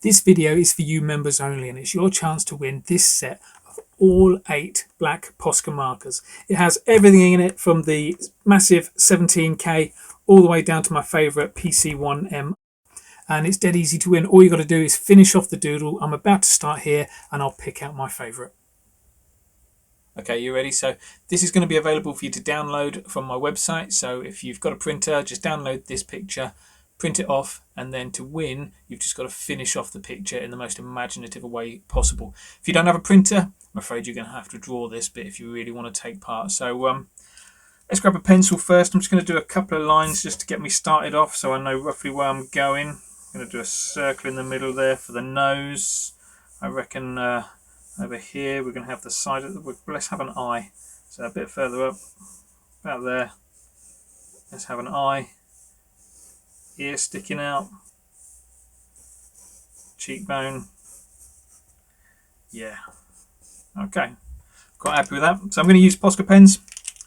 This video is for you members only, and it's your chance to win this set of all 8 Black POSCA markers. It has everything in it from the massive 17K all the way down to my favourite PC1M, and it's dead easy to win. All you got to do is finish off the doodle. I'm about to start here and I'll pick out my favourite. Okay, you ready? So this is going to be available for you to download from my website. So if you've got a printer, just download this picture, print it off, and then to win, you've just got to finish off the picture in the most imaginative way possible. If you don't have a printer, I'm afraid you're going to have to draw this bit if you really want to take part. So let's grab a pencil first. I'm just going to do a couple of lines just to get me started off so I know roughly where I'm going. I'm going to do a circle in the middle there for the nose. I reckon over here we're going to have the side of the, let's have an eye. So a bit further up, about there. Let's have an eye. Ear sticking out. Cheekbone. Yeah. Okay. Quite happy with that. So I'm going to use POSCA pens.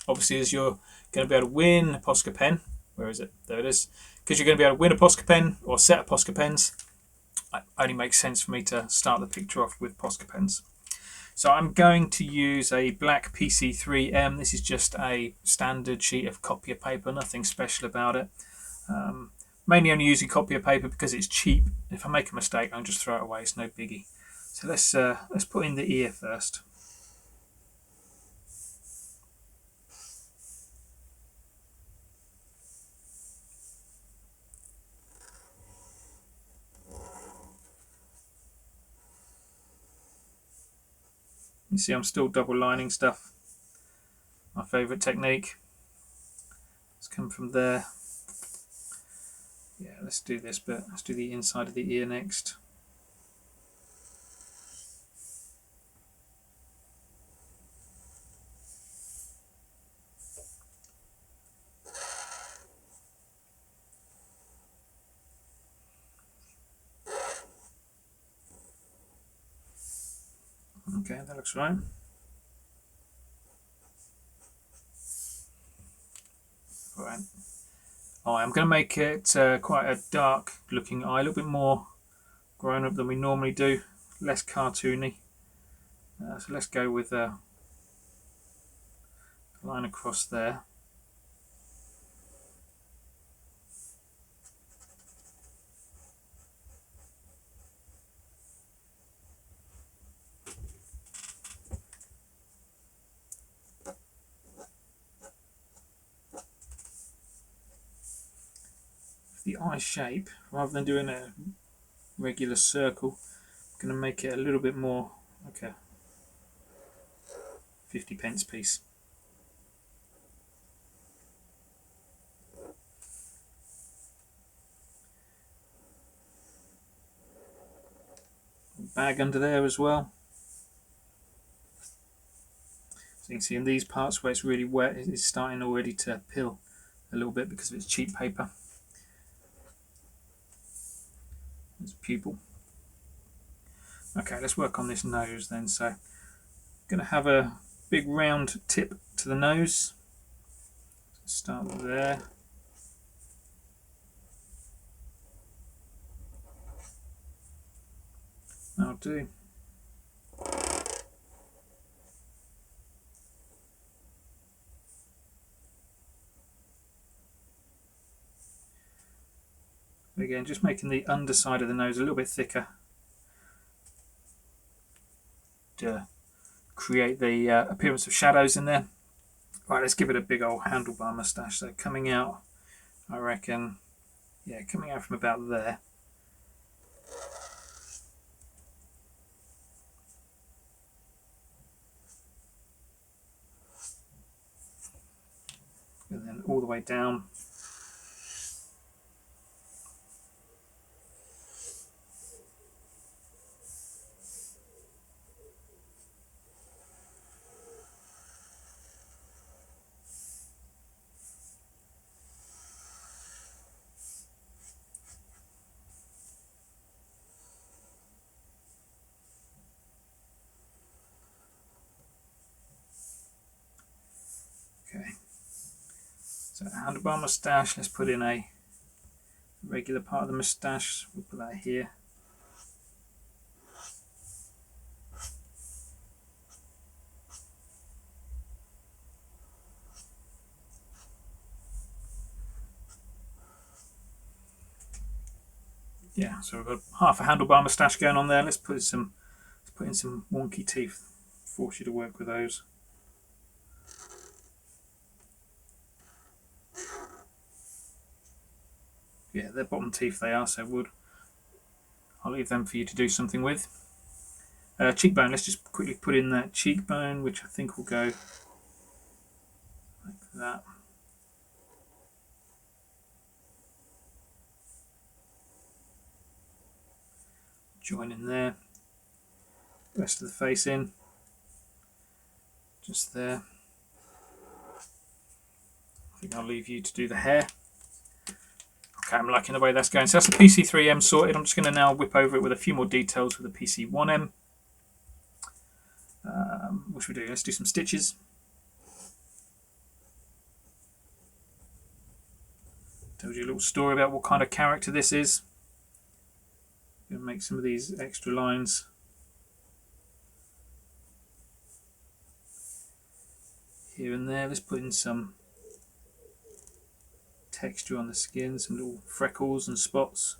Obviously, as you're going to be able to win a POSCA pen. Where is it? There it is. Because you're going to be able to win a POSCA pen or a set of POSCA pens, it only makes sense for me to start the picture off with POSCA pens. So I'm going to use a black PC3M. This is just a standard sheet of copier paper, nothing special about it. Mainly only using copier paper because it's cheap. If I make a mistake, I'll just throw it away. It's no biggie. So let's put in the ear first. You see I'm still double lining stuff. My favourite technique. Let's come from there. Yeah, let's do this bit. Let's do the inside of the ear next. Okay, that looks right. Right. I'm going to make it quite a dark looking eye, a little bit more grown up than we normally do, less cartoony. So let's go with a line across there. The eye shape, rather than doing a regular circle, I'm going to make it a little bit more like a 50p piece. Bag under there as well. So you can see in these parts where it's really wet, it's starting already to peel a little bit because of its cheap paper. There's a pupil. Okay, let's work on this nose then. So I'm going to have a big round tip to the nose. Start there. That'll do. Again, just making the underside of the nose a little bit thicker to create the appearance of shadows in there. Right, let's give it a big old handlebar moustache. So coming out, I reckon, yeah, coming out from about there. And then all the way down. Okay, so handlebar moustache, let's put in a regular part of the moustache, we'll put that here. Yeah, so we've got half a handlebar moustache going on there. Let's put in some wonky teeth. Force you to work with those. Yeah, they're bottom teeth they are, so I'll leave them for you to do something with. Cheekbone, let's just quickly put in that cheekbone, which I think will go like that. Join in there. Rest of the face in. Just there. I think I'll leave you to do the hair. Okay, I'm liking the way that's going. So that's the PC3M sorted. I'm just going to now whip over it with a few more details with the PC1M. What should we do? Let's do some stitches. Tells you a little story about what kind of character this is. I'm going to make some of these extra lines. Here and there. Let's put in some texture on the skin, some little freckles and spots.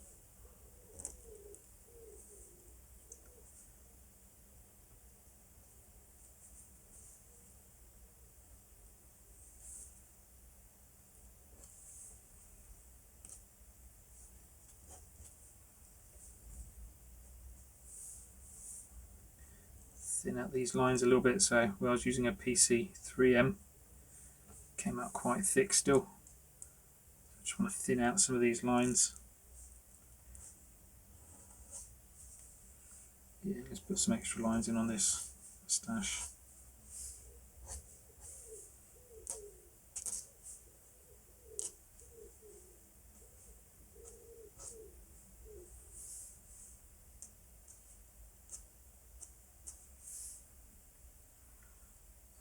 Thin out these lines a little bit, so I was using a PC3M, came out quite thick still. I just want to thin out some of these lines. Yeah, let's put some extra lines in on this moustache.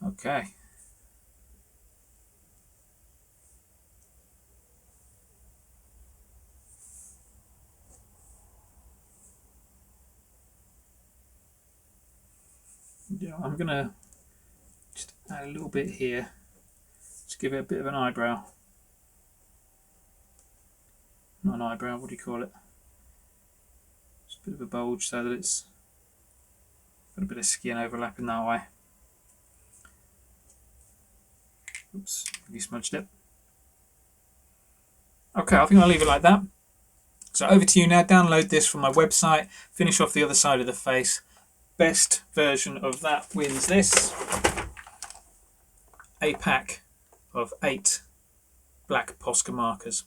Okay. Yeah, I'm gonna just add a little bit here, just give it a bit of an eyebrow. Not an eyebrow, what do you call it? Just a bit of a bulge so that it's got a bit of skin overlapping that way. Oops, have you smudged it? Okay, I think I'll leave it like that. So over to you now. Download this from my website. Finish off the other side of the face. Best version of that wins this. A pack of 8 Black POSCA markers.